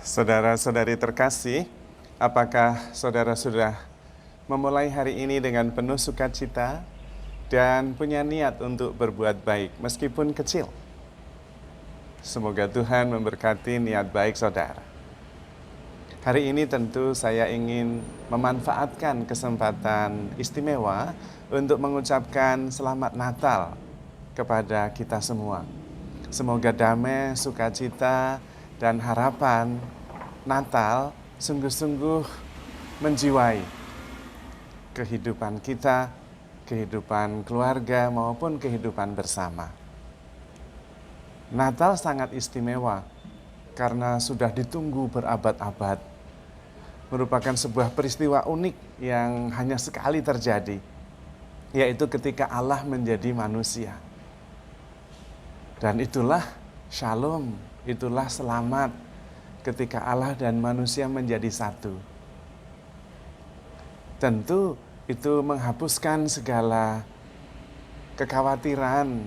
Saudara-saudari terkasih, apakah saudara sudah memulai hari ini dengan penuh sukacita dan punya niat untuk berbuat baik meskipun kecil? Semoga Tuhan memberkati niat baik saudara. Hari ini tentu saya ingin memanfaatkan kesempatan istimewa untuk mengucapkan selamat Natal kepada kita semua. Semoga damai, sukacita, dan harapan Natal sungguh-sungguh menjiwai kehidupan kita, kehidupan keluarga maupun kehidupan bersama. Natal sangat istimewa karena sudah ditunggu berabad-abad. Merupakan sebuah peristiwa unik yang hanya sekali terjadi, yaitu ketika Allah menjadi manusia. Dan itulah shalom, itulah selamat ketika Allah dan manusia menjadi satu. Tentu itu menghapuskan segala kekhawatiran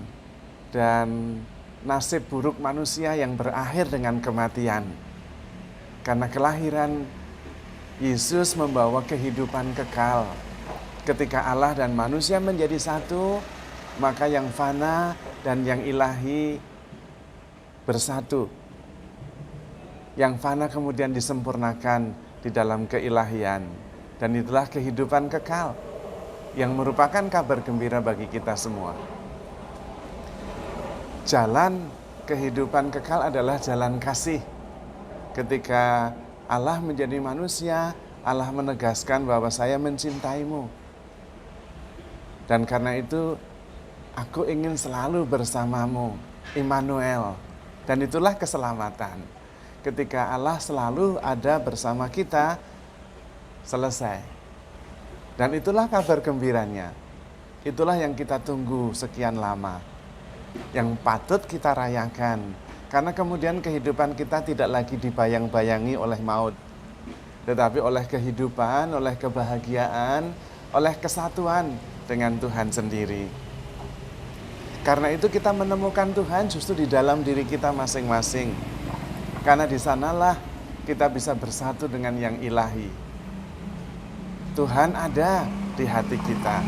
dan nasib buruk manusia yang berakhir dengan kematian. Karena kelahiran Yesus membawa kehidupan kekal. Ketika Allah dan manusia menjadi satu, maka yang fana dan yang ilahi bersatu. Yang fana kemudian disempurnakan di dalam keilahian. Dan itulah kehidupan kekal yang merupakan kabar gembira bagi kita semua. Jalan kehidupan kekal adalah jalan kasih. Ketika Allah menjadi manusia, Allah menegaskan bahwa saya mencintaimu. Dan karena itu, aku ingin selalu bersamamu, Immanuel. Dan itulah keselamatan. Ketika Allah selalu ada bersama kita, selesai. Dan itulah kabar gembiranya. Itulah yang kita tunggu sekian lama. Yang patut kita rayakan. Karena kemudian kehidupan kita tidak lagi dibayang-bayangi oleh maut. Tetapi oleh kehidupan, oleh kebahagiaan, oleh kesatuan dengan Tuhan sendiri. Karena itu kita menemukan Tuhan justru di dalam diri kita masing-masing. Karena di sanalah kita bisa bersatu dengan yang ilahi. Tuhan ada di hati kita.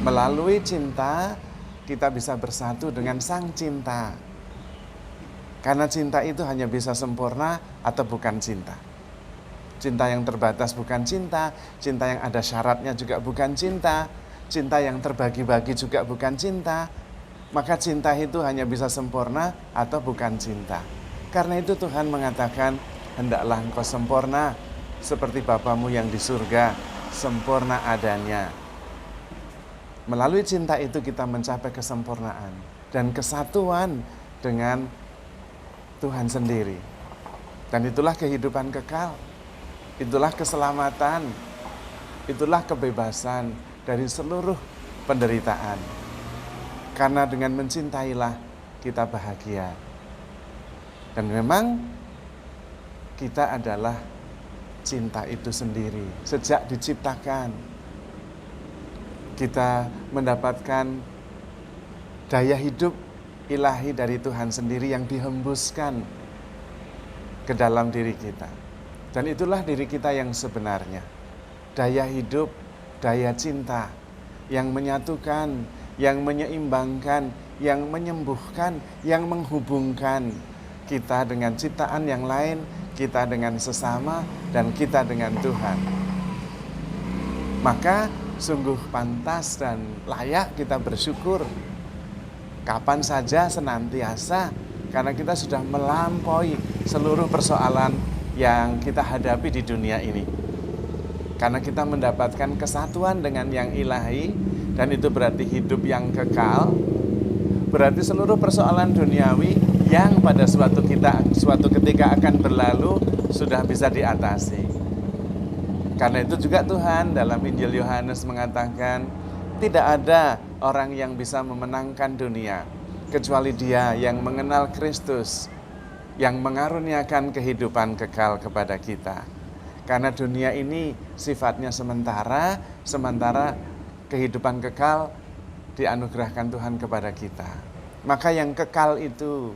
Melalui cinta, kita bisa bersatu dengan Sang Cinta. Karena cinta itu hanya bisa sempurna atau bukan cinta. Cinta yang terbatas bukan cinta, cinta yang ada syaratnya juga bukan cinta, cinta yang terbagi-bagi juga bukan cinta. Maka cinta itu hanya bisa sempurna atau bukan cinta. Karena itu Tuhan mengatakan, hendaklah engkau sempurna seperti Bapamu yang di surga, sempurna adanya. Melalui cinta itu kita mencapai kesempurnaan dan kesatuan dengan Tuhan sendiri. Dan itulah kehidupan kekal, itulah keselamatan, itulah kebebasan dari seluruh penderitaan. Karena dengan mencintailah kita bahagia. Dan memang kita adalah cinta itu sendiri. Sejak diciptakan, kita mendapatkan daya hidup ilahi dari Tuhan sendiri yang dihembuskan ke dalam diri kita. Dan itulah diri kita yang sebenarnya. Daya hidup, daya cinta yang menyatukan, yang menyeimbangkan, yang menyembuhkan, yang menghubungkan kita dengan ciptaan yang lain, kita dengan sesama, dan kita dengan Tuhan. Maka sungguh pantas dan layak kita bersyukur kapan saja senantiasa, karena kita sudah melampaui seluruh persoalan yang kita hadapi di dunia ini. Karena kita mendapatkan kesatuan dengan yang ilahi, dan itu berarti hidup yang kekal, berarti seluruh persoalan duniawi yang pada suatu ketika akan berlalu sudah bisa diatasi. Karena itu juga Tuhan dalam Injil Yohanes mengatakan, tidak ada orang yang bisa memenangkan dunia kecuali dia yang mengenal Kristus, yang mengaruniakan kehidupan kekal kepada kita. Karena dunia ini sifatnya sementara, sementara kehidupan kekal dianugerahkan Tuhan kepada kita. Maka yang kekal itu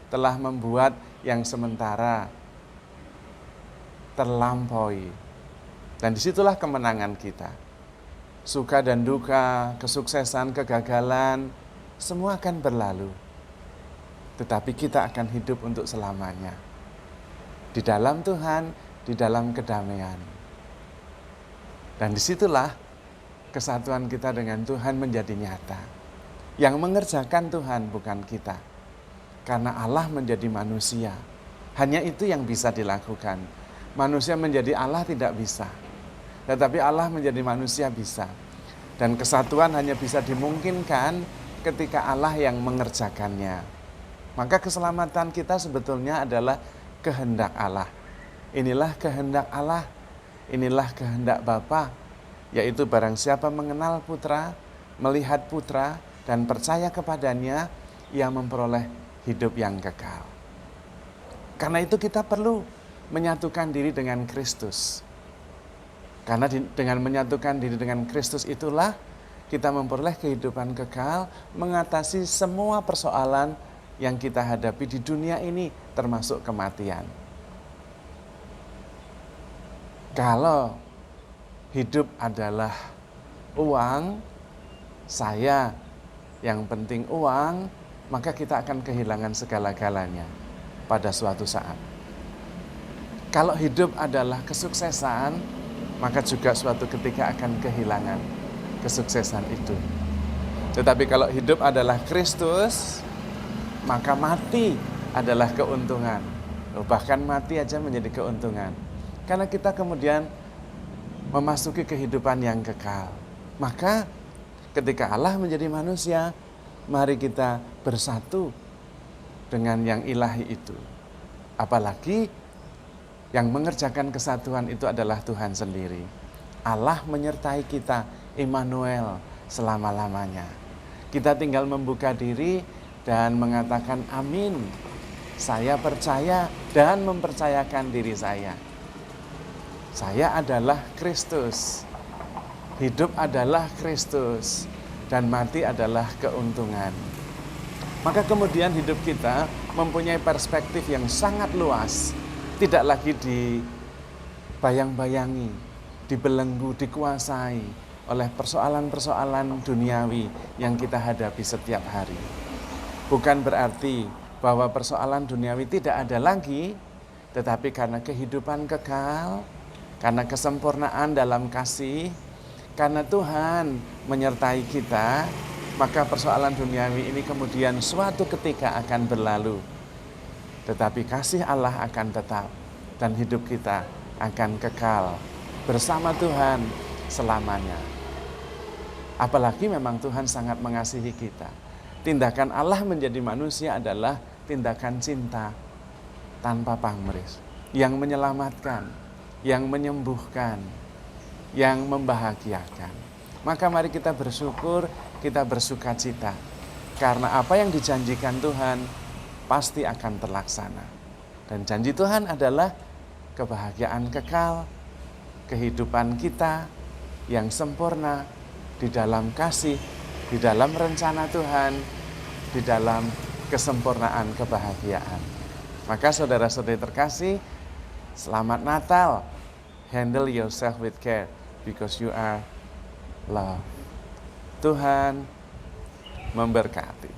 telah membuat yang sementara terlampaui. Dan disitulah kemenangan kita. Suka dan duka, kesuksesan, kegagalan, semua akan berlalu. Tetapi kita akan hidup untuk selamanya. Di dalam Tuhan, di dalam kedamaian. Dan disitulah kesatuan kita dengan Tuhan menjadi nyata. Yang mengerjakan Tuhan bukan kita. Karena Allah menjadi manusia. Hanya itu yang bisa dilakukan. Manusia menjadi Allah tidak bisa. Tetapi Allah menjadi manusia bisa. Dan kesatuan hanya bisa dimungkinkan ketika Allah yang mengerjakannya. Maka keselamatan kita sebetulnya adalah kehendak Allah. Inilah kehendak Allah, inilah kehendak Bapa, yaitu barang siapa mengenal Putra, melihat Putra, dan percaya kepadanya, ia memperoleh hidup yang kekal. Karena itu kita perlu menyatukan diri dengan Kristus. Karena dengan menyatukan diri dengan Kristus itulah kita memperoleh kehidupan kekal, mengatasi semua persoalan yang kita hadapi di dunia ini, termasuk kematian. Kalau hidup adalah uang, saya yang penting uang, maka kita akan kehilangan segala-galanya pada suatu saat. Kalau hidup adalah kesuksesan, maka juga suatu ketika akan kehilangan kesuksesan itu. Tetapi kalau hidup adalah Kristus, maka mati adalah keuntungan. Bahkan mati aja menjadi keuntungan. Karena kita kemudian memasuki kehidupan yang kekal. Maka ketika Allah menjadi manusia, mari kita bersatu dengan yang ilahi itu. Apalagi yang mengerjakan kesatuan itu adalah Tuhan sendiri. Allah menyertai kita, Immanuel, selama-lamanya. Kita tinggal membuka diri dan mengatakan amin. Saya percaya dan mempercayakan diri saya. Saya adalah Kristus. Hidup adalah Kristus. Dan mati adalah keuntungan. Maka kemudian hidup kita mempunyai perspektif yang sangat luas. Tidak lagi dibayang-bayangi, dibelenggu, dikuasai oleh persoalan-persoalan duniawi yang kita hadapi setiap hari. Bukan berarti bahwa persoalan duniawi tidak ada lagi, tetapi karena kehidupan kekal, karena kesempurnaan dalam kasih, karena Tuhan menyertai kita, maka persoalan duniawi ini kemudian suatu ketika akan berlalu. Tetapi kasih Allah akan tetap dan hidup kita akan kekal bersama Tuhan selamanya. Apalagi memang Tuhan sangat mengasihi kita. Tindakan Allah menjadi manusia adalah tindakan cinta tanpa pamrih, yang menyelamatkan, yang menyembuhkan, yang membahagiakan. Maka mari kita bersyukur, kita bersukacita. Karena apa yang dijanjikan Tuhan pasti akan terlaksana. Dan janji Tuhan adalah kebahagiaan kekal, kehidupan kita yang sempurna di dalam kasih, di dalam rencana Tuhan, di dalam kesempurnaan kebahagiaan. Maka saudara-saudari terkasih, selamat Natal. Handle yourself with care because you are loved. Tuhan memberkati.